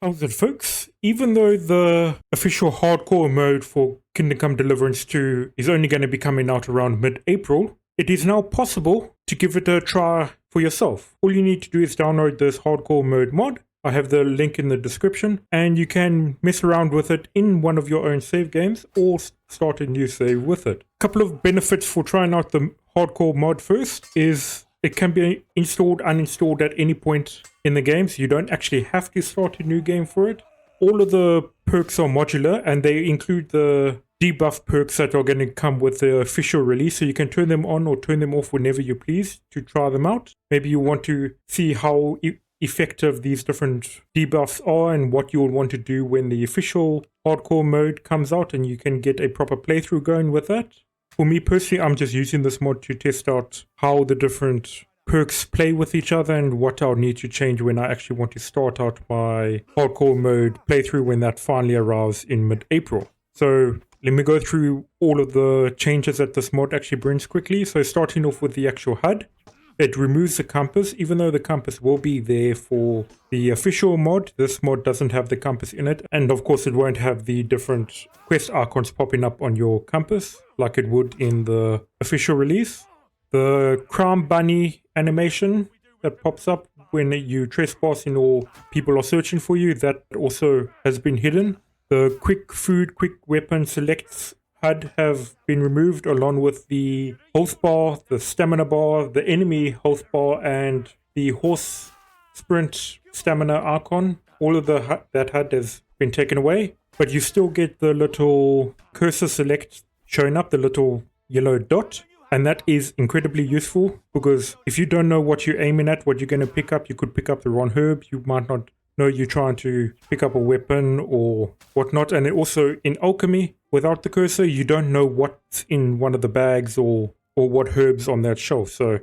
How's it, folks? Even though the official hardcore mode for Kingdom Come Deliverance 2 is only going to be coming out around mid-April, it is now possible to give it a try for yourself. All you need to do is download this hardcore mode mod. I have the link in the description, and you can mess around with it in one of your own save games or start a new save with it. A couple of benefits for trying out the hardcore mod first is it can be installed, uninstalled at any point in the game, so you don't actually have to start a new game for it. All of the perks are modular, and they include the debuff perks that are going to come with the official release, so you can turn them on or turn them off whenever you please to try them out. Maybe you want to see how effective these different debuffs are and what you'll want to do when the official hardcore mode comes out, and you can get a proper playthrough going with that. For me personally, I'm just using this mod to test out how the different perks play with each other and what I'll need to change when I actually want to start out my hardcore mode playthrough when that finally arrives in mid-April. So let me go through all of the changes that this mod actually brings quickly. So starting off with the actual HUD, it removes the compass. Even though the compass will be there for the official mod, this mod doesn't have the compass in it. And of course it won't have the different quest icons popping up on your compass like it would in the official release. The crown bunny animation that pops up when you trespassing or people are searching for you, that also has been hidden. The quick food, quick weapon selects HUD have been removed, along with the health bar, the stamina bar, the enemy health bar, and the horse sprint stamina icon. All of that HUD has been taken away, but you still get the little cursor select showing up, the little yellow dot. And that is incredibly useful, because if you don't know what you're aiming at, what you're going to pick up, you could pick up the wrong herb. You might not know you're trying to pick up a weapon or whatnot. And it also, in alchemy, without the cursor, you don't know what's in one of the bags or what herbs on that shelf. So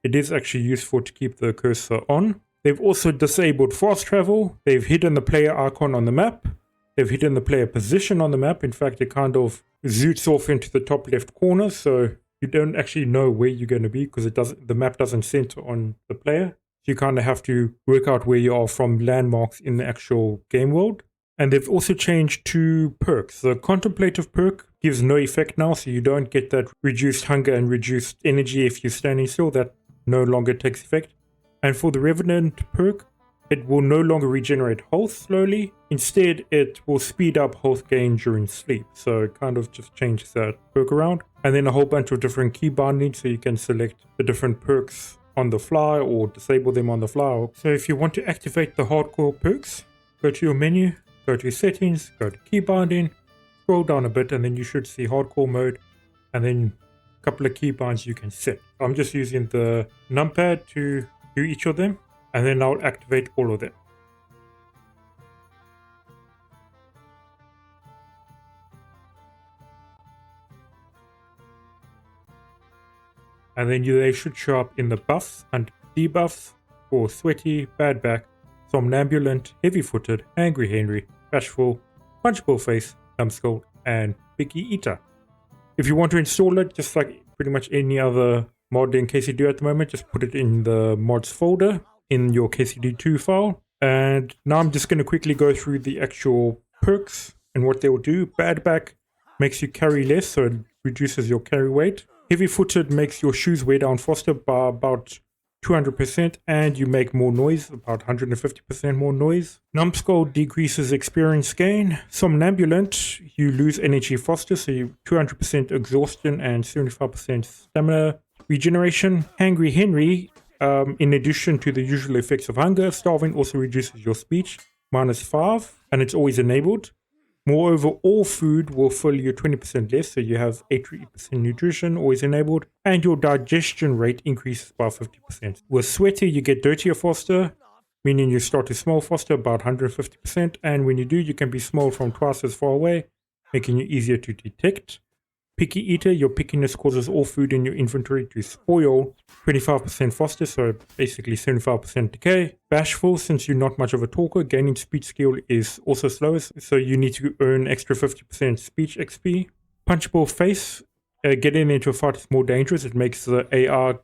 it is actually useful to keep the cursor on. They've also disabled fast travel. They've hidden the player icon on the map. They've hidden the player position on the map. In fact, it kind of zoots off into the top left corner, so you don't actually know where you're going to be, because the map doesn't center on the player. So you kind of have to work out where you are from landmarks in the actual game world. And they've also changed 2 perks. The contemplative perk gives no effect now, so you don't get that reduced hunger and reduced energy if you're standing still. That no longer takes effect. And for the revenant perk, it will no longer regenerate health slowly. Instead, it will speed up health gain during sleep. So it kind of just changes that perk around. And then a whole bunch of different key bindings, so you can select the different perks on the fly or disable them on the fly. So if you want to activate the hardcore perks, go to your menu, go to settings, go to key binding, scroll down a bit, and then you should see hardcore mode, and then a couple of key binds you can set. I'm just using the numpad to do each of them, and then I'll activate all of them. And then they should show up in the buffs and debuffs for sweaty, bad back, somnambulant, heavy-footed, angry Henry, bashful, punchable face, numbskull, and picky eater. If you want to install it, just like pretty much any other mod in KCD2 at the moment, just put it in the mods folder in your KCD2 file. And now I'm just going to quickly go through the actual perks and what they will do. Bad back makes you carry less, so it reduces your carry weight. Heavy-footed makes your shoes wear down faster by about 200%, and you make more noise, about 150% more noise. Numbskull decreases experience gain. Somnambulant, you lose energy faster, so you 200% exhaustion and 75% stamina regeneration. Hangry Henry, in addition to the usual effects of hunger, starving also reduces your speech, -5, and it's always enabled. Moreover, all food will fill you 20% less, so you have 80% nutrition, always enabled, and your digestion rate increases by 50%. With sweaty, you get dirtier faster, meaning you start to smell faster, about 150%, and when you do, you can be smelled from twice as far away, making you easier to detect. Picky eater, your pickiness causes all food in your inventory to spoil 25% faster, so basically 75% decay. Bashful, since you're not much of a talker, gaining speech skill is also slower, so you need to earn extra 50% speech XP. Punchable face, getting into a fight is more dangerous, it makes the AR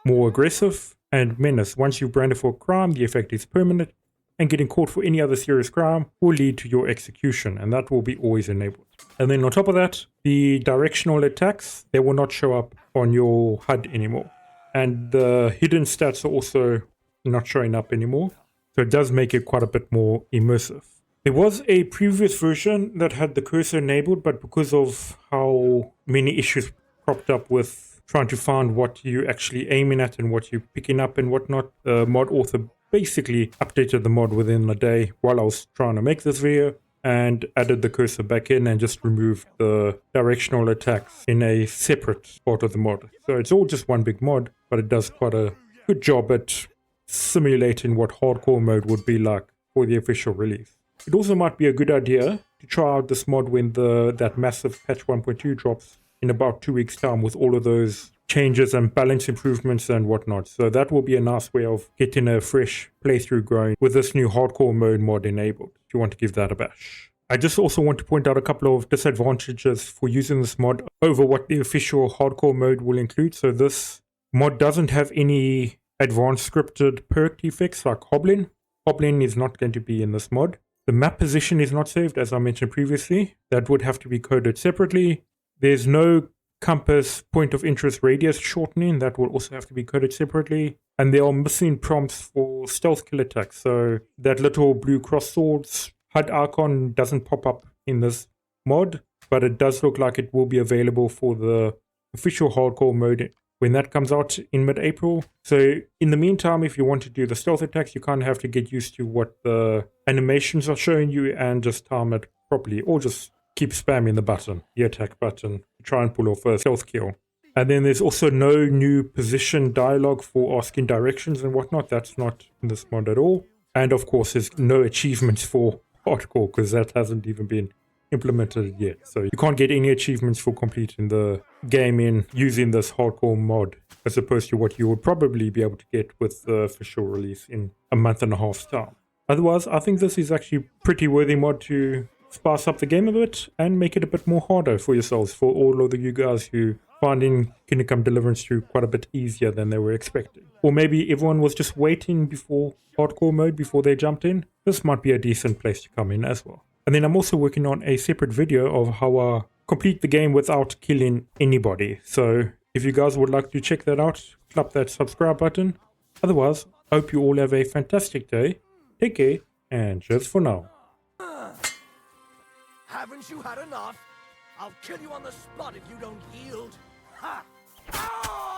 more aggressive. And menace, once you've branded for a crime, the effect is permanent. and getting caught for any other serious crime will lead to your execution, and that will be always enabled. And then on top of that, the directional attacks, they will not show up on your HUD anymore. And the hidden stats are also not showing up anymore, so it does make it quite a bit more immersive. There was a previous version that had the cursor enabled, but because of how many issues cropped up with trying to find what you're actually aiming at and what you're picking up and whatnot, the mod author basically updated the mod within a day while I was trying to make this video and added the cursor back in and just removed the directional attacks in a separate part of the mod. So it's all just one big mod, but it does quite a good job at simulating what hardcore mode would be like for the official release. It also might be a good idea to try out this mod when that massive patch 1.2 drops in about 2 weeks time with all of those changes and balance improvements and whatnot. So that will be a nice way of getting a fresh playthrough going with this new hardcore mode mod enabled, if you want to give that a bash. I just also want to point out a couple of disadvantages for using this mod over what the official hardcore mode will include. So this mod doesn't have any advanced scripted perk effects like hobbling. Hobbling is not going to be in this mod. The map position is not saved, as I mentioned previously. That would have to be coded separately. There's no compass point of interest radius shortening. That will also have to be coded separately. And there are missing prompts for stealth kill attacks. So that little blue cross swords HUD icon doesn't pop up in this mod, but it does look like it will be available for the official hardcore mode when that comes out in mid-April. So in the meantime, if you want to do the stealth attacks, you kind of have to get used to what the animations are showing you and just time it properly, or just keep spamming the attack button, to try and pull off a stealth kill. And then there's also no new position dialogue for asking directions and whatnot. That's not in this mod at all. And of course, there's no achievements for hardcore because that hasn't even been implemented yet. So you can't get any achievements for completing the game in using this hardcore mod, as opposed to what you would probably be able to get with the official release in a month and a half's time. Otherwise, I think this is actually pretty worthy mod to spice up the game a bit and make it a bit more harder for yourselves, for all of you guys who finding Kingdom Come Deliverance 2 quite a bit easier than they were expecting. Or maybe everyone was just waiting before hardcore mode before they jumped in. This might be a decent place to come in as well. And then I'm also working on a separate video of how I complete the game without killing anybody. So if you guys would like to check that out, clap that subscribe button. Otherwise, I hope you all have a fantastic day. Take care, and cheers for now. Haven't you had enough? I'll kill you on the spot if you don't yield. Ha! Ah!